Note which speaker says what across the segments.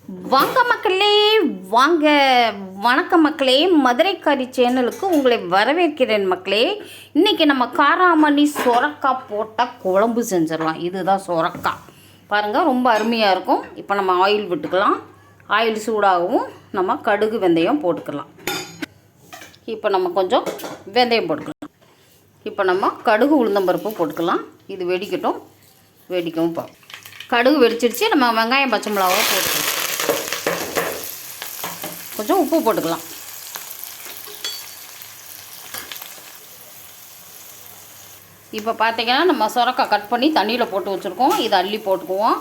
Speaker 1: வாங்க மக்களே, வாங்க. வணக்கம் மக்களே, மதுரைக்காரி சேனலுக்கு உங்களை வரவேற்கிறேன் மக்களே. இன்றைக்கி நம்ம காராமணி சொரக்காய் போட்ட குழம்பு செஞ்சிடலாம். இதுதான் சொரக்காய் பாருங்கள், ரொம்ப அருமையாக இருக்கும். இப்போ நம்ம ஆயில் விட்டுக்கலாம். ஆயில் சூடாகவும் நம்ம கடுகு வெந்தயம் போட்டுக்கலாம். இப்போ நம்ம கொஞ்சம் வெந்தயம் போட்டுக்கலாம். இப்போ நம்ம கடுகு உளுந்தம்பருப்பு போட்டுக்கலாம். இது வெடிக்கட்டும். வெடிக்கவும் பார்ப்போம். கடுகு வெடிச்சிடுச்சு. நம்ம வெங்காயம் பச்சை மிளகாவும் போட்டுக்கலாம். கொஞ்சம் உப்பு போட்டுக்கலாம். இப்போ பார்த்தீங்கன்னா நம்ம சொரக்காய் கட் பண்ணி தண்ணியில் போட்டு வச்சுருக்கோம். இதை அள்ளி போட்டுக்குவோம்.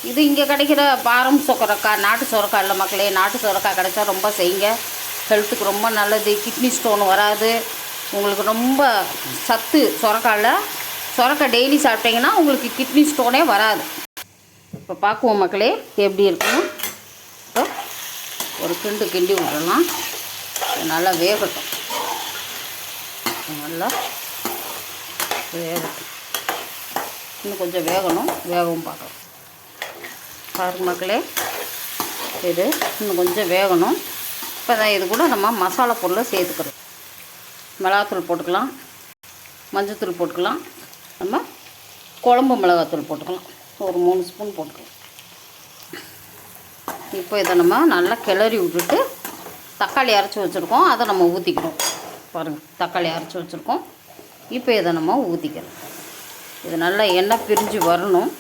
Speaker 1: இது இங்கே கிடைக்கிற பாரம் சொரக்காய், நாட்டு சொரக்காய் இல்லை மக்களே. நாட்டு சொரக்காய் கிடைச்சா ரொம்ப செய்யுங்க. ஹெல்த்துக்கு ரொம்ப நல்லது. கிட்னி ஸ்டோன் வராது. உங்களுக்கு ரொம்ப சத்து சொரக்காயில். சொரக்காய் டெய்லி சாப்பிட்டீங்கன்னா உங்களுக்கு கிட்னி ஸ்டோனே வராது. இப்போ பார்க்குவோம் மக்களே எப்படி இருக்குன்னு. இப்போ ஒரு கிண்டி விடலாம். நல்லா வேகட்டும். நல்லா வேகட்டும். இன்னும் கொஞ்சம் வேகவும் பார்க்கலாம். பாருங்க மக்களே, இது இன்னும் கொஞ்சம் வேகணும். இப்போ தான் இது கூட நம்ம மசாலா பொருளை சேர்த்துக்கிறோம். மிளகாத்தூள் போட்டுக்கலாம், மஞ்சத்தூள் போட்டுக்கலாம், நம்ம குழம்பு மிளகாத்தூள் போட்டுக்கலாம். ஒரு 3 ஸ்பூன் போட்டுக்கலாம். இப்போ இதை நம்ம நல்லா கிளறி விட்டுட்டு தக்காளி அரைச்சி வச்சுருக்கோம், அதை நம்ம ஊற்றிக்கிறோம். பாருங்கள், தக்காளி அரைச்சி வச்சுருக்கோம். இப்போ இதை நம்ம ஊற்றிக்கிறோம். இது நல்லா எண்ணெய் பிரிஞ்சு வரணும்.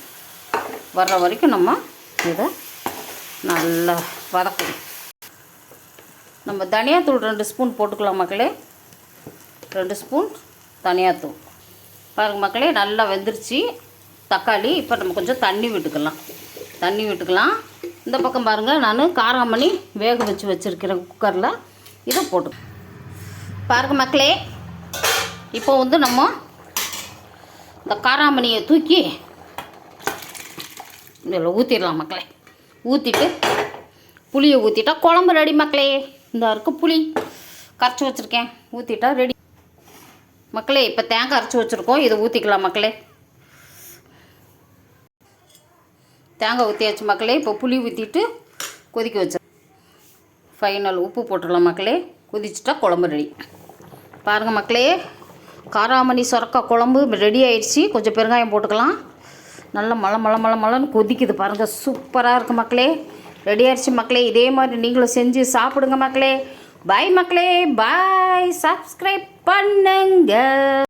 Speaker 1: வர்ற வரைக்கும் நம்ம இதை நல்லா வதக்கணும். நம்ம தனியாத்தூள் 2 ஸ்பூன் போட்டுக்கலாம் மக்களே. 2 ஸ்பூன் தனியாத்தூள். பாருங்கள் மக்களே, நல்லா வெந்துருச்சு தக்காளி. இப்போ நம்ம கொஞ்சம் தண்ணி விட்டுக்கலாம். இந்த பக்கம் பாருங்கள், நான் காராமணி வேக வச்சு வச்சுருக்கிறேன் குக்கரில். இதை போட்டு பாருங்கள் மக்களே. இப்போ வந்து நம்ம இந்த காராமணியை தூக்கி இதில் ஊற்றிடலாம் மக்களே. ஊற்றிட்டு புளியை ஊற்றிட்டா குழம்பு ரெடி மக்களே. இந்த இருக்குது புளி கரைச்சி வச்சுருக்கேன், ஊற்றிட்டா ரெடி மக்களே. இப்போ தேங்காய் அரைச்சி வச்சுருக்கோம், இதை ஊற்றிக்கலாம் மக்களே. தேங்காய் ஊற்றியாச்சு மக்களே. இப்போ புளி ஊற்றிட்டு கொதிக்க வச்சு ஃபைனல் உப்பு போட்டுடலாம் மக்களே. கொதிச்சுட்டா குழம்பு ரெடி. பாருங்கள் மக்களே, காராமணி சொரக்காய் குழம்பு ரெடி ஆயிடுச்சு. கொஞ்சம் பெருங்காயம் போட்டுக்கலாம். நல்லா மழன்னு கொதிக்குது பாருங்கள். சூப்பராக இருக்குது மக்களே. ரெடி ஆயிடுச்சு மக்களே. இதே மாதிரி நீங்களும் செஞ்சு சாப்பிடுங்க மக்களே. பாய் மக்களே, பாய். சப்ஸ்கிரைப் பண்ணுங்க.